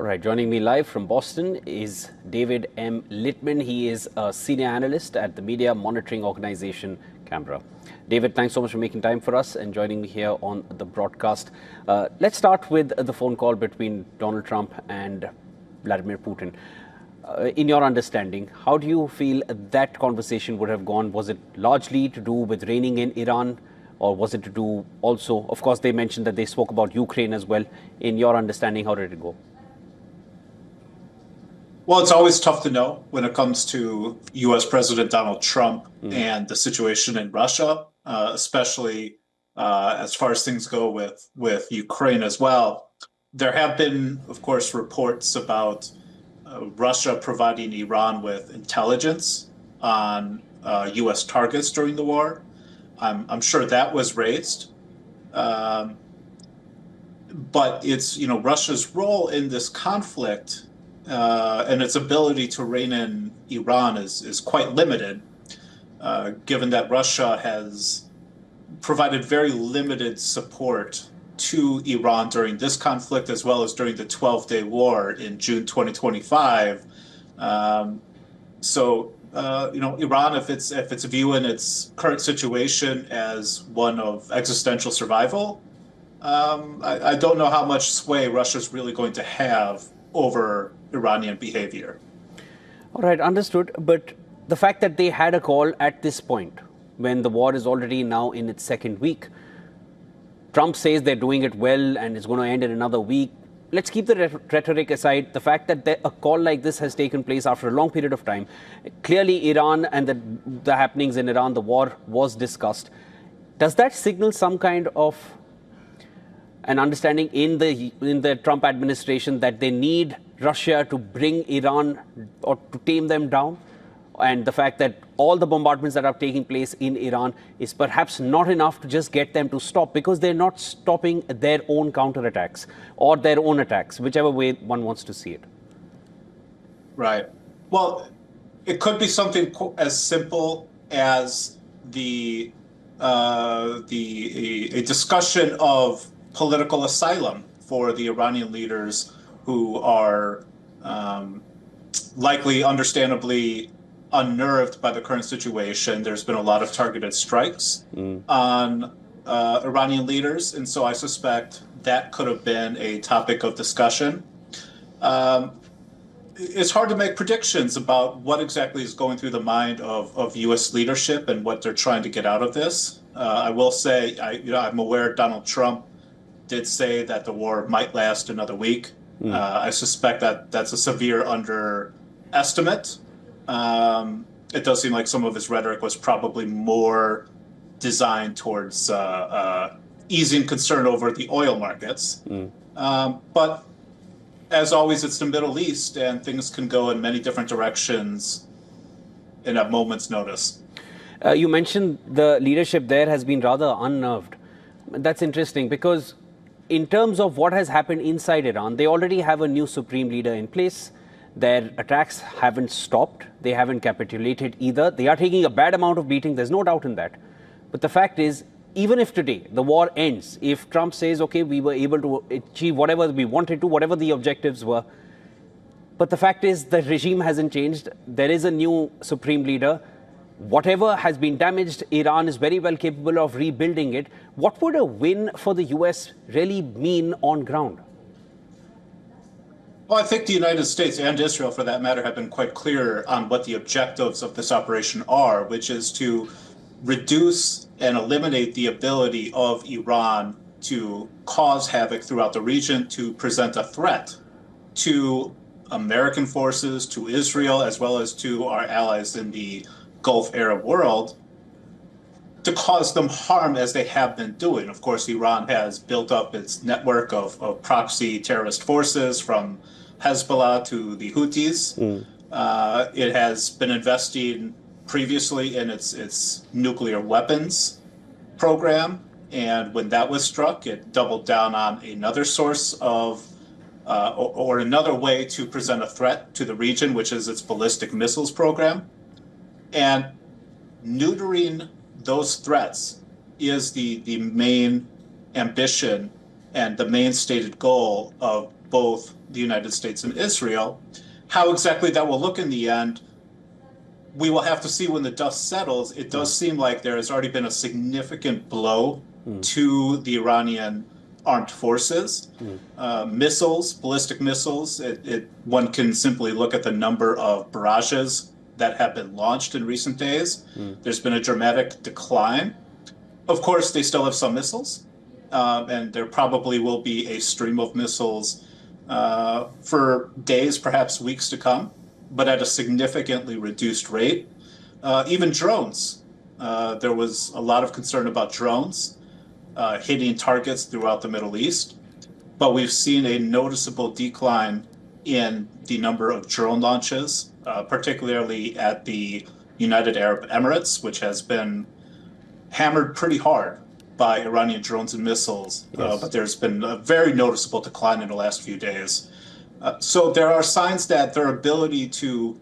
All right, joining me live from Boston is David M. Littman. He is a senior analyst at the media monitoring organization Canberra. David, thanks so much for making time for us and joining me here on the broadcast. Let's start with the phone call between Donald Trump and Vladimir Putin. In your understanding, how do you feel that conversation would have gone? Was it largely to do with reining in Iran, or was it to do also, of course, they mentioned that they spoke about Ukraine as well. In your understanding, how did it go? Well, it's always tough to know when it comes to U.S. President Donald Trump and the situation in Russia, especially as far as things go with Ukraine as well. There have been, of course, reports about Russia providing Iran with intelligence on U.S. targets during the war. I'm sure that was raised. But it's, Russia's role in this conflict and its ability to rein in Iran is quite limited, given that Russia has provided very limited support to Iran during this conflict, as well as during the 12-day war in June 2025. Iran, if it's viewing its current situation as one of existential survival, I don't know how much sway Russia's really going to have over Iranian behavior. All right, understood. But the fact that they had a call at this point, when the war is already now in its second week, Trump says they're doing it well and it's going to end in another week. Let's keep the rhetoric aside. The fact that a call like this has taken place after a long period of time, clearly Iran and the happenings in Iran, the war was discussed. Does that signal some kind of an understanding in the Trump administration that they need Russia to bring Iran or to tame them down? And the fact that all the bombardments that are taking place in Iran is perhaps not enough to just get them to stop, because they're not stopping their own counterattacks or their own attacks, whichever way one wants to see it. Right. Well, it could be something as simple as a discussion of political asylum for the Iranian leaders who are likely, understandably, unnerved by the current situation. There's been a lot of targeted strikes on Iranian leaders, and so I suspect that could have been a topic of discussion. It's hard to make predictions about what exactly is going through the mind of U.S. leadership and what they're trying to get out of this. I will say, I'm aware Donald Trump did say that the war might last another week. I suspect that that's a severe underestimate. It does seem like some of his rhetoric was probably more designed towards easing concern over the oil markets. But as always, it's the Middle East, and things can go in many different directions in a moment's notice. You mentioned the leadership there has been rather unnerved. That's interesting, because in terms of what has happened inside Iran, they already have a new supreme leader in place. Their attacks haven't stopped. They haven't capitulated either. They are taking a bad amount of beating. There's no doubt in that. But the fact is, even if today the war ends, if Trump says, okay, we were able to achieve whatever we wanted to, whatever the objectives were, but the fact is the regime hasn't changed. There is a new supreme leader. Whatever has been damaged, Iran is very well capable of rebuilding it. What would a win for the U.S. really mean on ground? Well, I think the United States and Israel, for that matter, have been quite clear on what the objectives of this operation are, which is to reduce and eliminate the ability of Iran to cause havoc throughout the region, to present a threat to American forces, to Israel, as well as to our allies in the Gulf Arab world, to cause them harm as they have been doing. Of course, Iran has built up its network of proxy terrorist forces, from Hezbollah to the Houthis. It has been investing previously in its nuclear weapons program, and when that was struck, it doubled down on another source of or another way to present a threat to the region, which is its ballistic missiles program. And neutering those threats is the main ambition and the main stated goal of both the United States and Israel. How exactly that will look in the end, we will have to see when the dust settles. It does seem like there has already been a significant blow to the Iranian armed forces. Missiles, ballistic missiles, one can simply look at the number of barrages that have been launched in recent days. There's been a dramatic decline. Of course, they still have some missiles, and there probably will be a stream of missiles for days, perhaps weeks to come, but at a significantly reduced rate. Even drones. There was a lot of concern about drones hitting targets throughout the Middle East, but we've seen a noticeable decline in the number of drone launches, particularly at the United Arab Emirates, which has been hammered pretty hard by Iranian drones and missiles, but there's been a very noticeable decline in the last few days. So there are signs that their ability to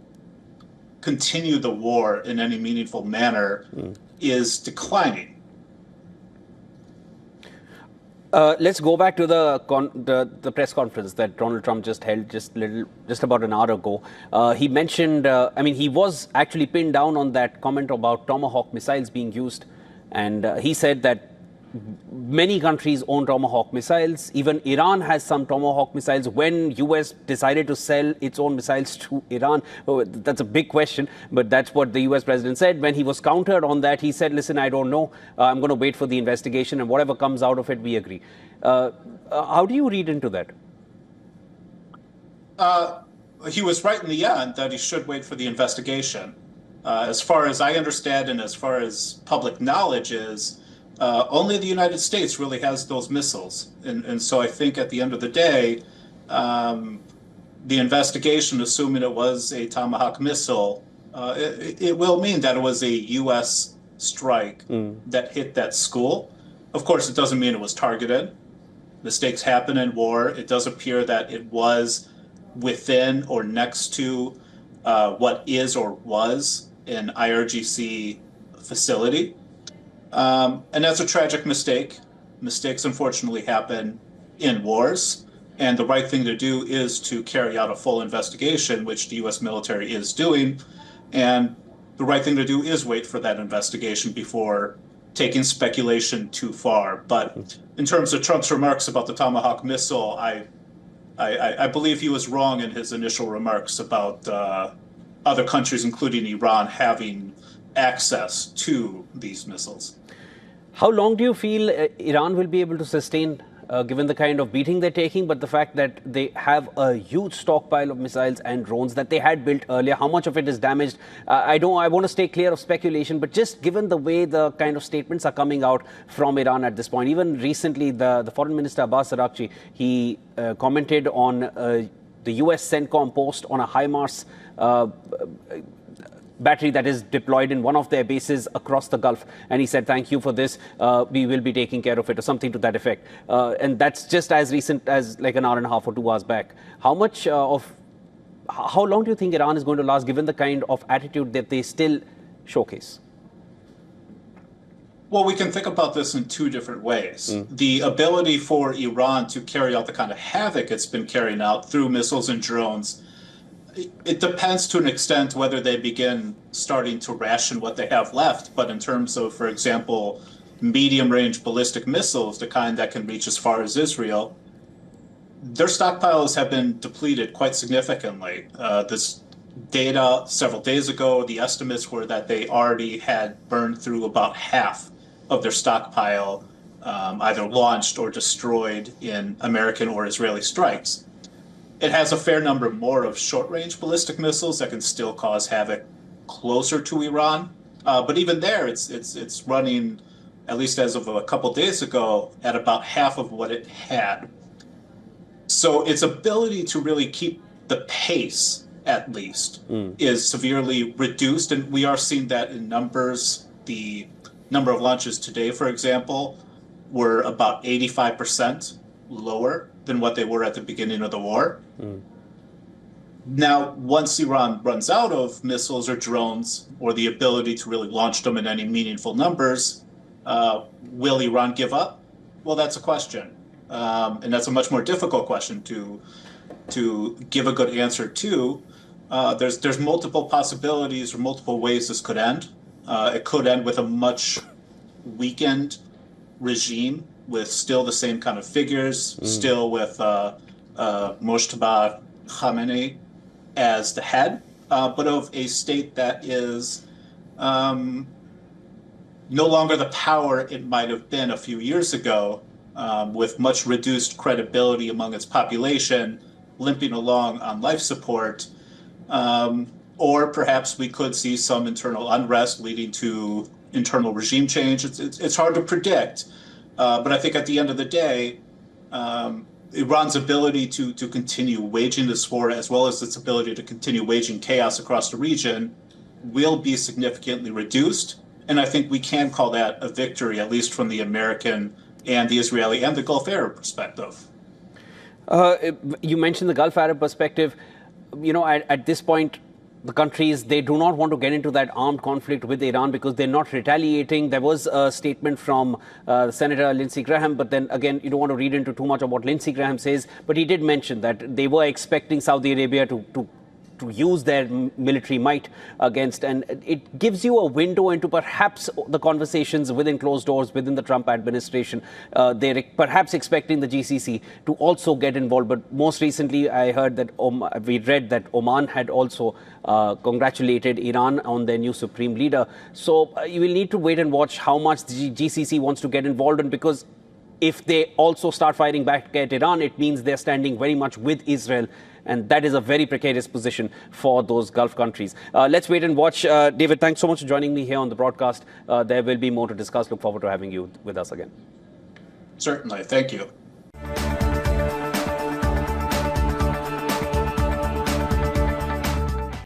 continue the war in any meaningful manner is declining. Let's go back to the press conference that Donald Trump just held just about an hour ago. He mentioned, he was actually pinned down on that comment about Tomahawk missiles being used, and he said that many countries own Tomahawk missiles. Even Iran has some Tomahawk missiles. When U.S. decided to sell its own missiles to Iran, that's a big question, but that's what the U.S. president said. When he was countered on that, he said, listen, I don't know. I'm going to wait for the investigation, and whatever comes out of it, we agree. How do you read into that? He was right in the end that he should wait for the investigation. As far as I understand and as far as public knowledge is, only the United States really has those missiles. And so I think at the end of the day, the investigation, assuming it was a Tomahawk missile, it will mean that it was a U.S. strike that hit that school. Of course, it doesn't mean it was targeted. Mistakes happen in war. It does appear that it was within or next to what is or was an IRGC facility. And that's a tragic mistake. Mistakes, unfortunately, happen in wars. And the right thing to do is to carry out a full investigation, which the U.S. military is doing. And the right thing to do is wait for that investigation before taking speculation too far. But in terms of Trump's remarks about the Tomahawk missile, I believe he was wrong in his initial remarks about other countries, including Iran, having access to these missiles. How long do you feel Iran will be able to sustain, given the kind of beating they're taking, but the fact that they have a huge stockpile of missiles and drones that they had built earlier? How much of it is damaged? I want to stay clear of speculation, but just given the way the kind of statements are coming out from Iran at this point, even recently, the Foreign Minister Abbas Araghchi, he commented on the U.S. CENTCOM post on a HIMARS battery that is deployed in one of their bases across the Gulf. And he said, thank you for this. We will be taking care of it, or something to that effect. And that's just as recent as like an hour and a half or 2 hours back. How long do you think Iran is going to last, given the kind of attitude that they still showcase? Well, we can think about this in two different ways. The ability for Iran to carry out the kind of havoc it's been carrying out through missiles and drones, it depends to an extent whether they begin starting to ration what they have left. But in terms of, for example, medium-range ballistic missiles, the kind that can reach as far as Israel, their stockpiles have been depleted quite significantly. This data several days ago, the estimates were that they already had burned through about half of their stockpile, either launched or destroyed in American or Israeli strikes. It has a fair number more of short-range ballistic missiles that can still cause havoc closer to Iran. But even there, it's running, at least as of a couple days ago, at about half of what it had. So its ability to really keep the pace, at least, is severely reduced. And we are seeing that in numbers. The number of launches today, for example, were about 85% lower than what they were at the beginning of the war. Now, once Iran runs out of missiles or drones, or the ability to really launch them in any meaningful numbers, will Iran give up? Well, that's a question. and that's a much more difficult question to give a good answer to. There's multiple possibilities or multiple ways this could end. It could end with a much weakened regime with still the same kind of figures, still with Mojtaba Khamenei as the head, but of a state that is no longer the power it might have been a few years ago, with much reduced credibility among its population, limping along on life support. Or perhaps we could see some internal unrest leading to internal regime change. It's hard to predict, but I think at the end of the day, Iran's ability to continue waging this war, as well as its ability to continue waging chaos across the region, will be significantly reduced. And I think we can call that a victory, at least from the American and the Israeli and the Gulf Arab perspective. You mentioned the Gulf Arab perspective. You know, at this point, the countries, they do not want to get into that armed conflict with Iran because they're not retaliating. There was a statement from Senator Lindsey Graham, but then again, you don't want to read into too much of what Lindsey Graham says, but he did mention that they were expecting Saudi Arabia to use their military might against, and it gives you a window into perhaps the conversations within closed doors within the Trump administration. They're perhaps expecting the GCC to also get involved, but most recently I heard that we read that Oman had also congratulated Iran on their new supreme leader. So you will need to wait and watch how much the GCC wants to get involved in, because if they also start fighting back at Iran, it means they're standing very much with Israel. And that is a very precarious position for those Gulf countries. Let's wait and watch. David, thanks so much for joining me here on the broadcast. There will be more to discuss. Look forward to having you with us again. Certainly. Thank you.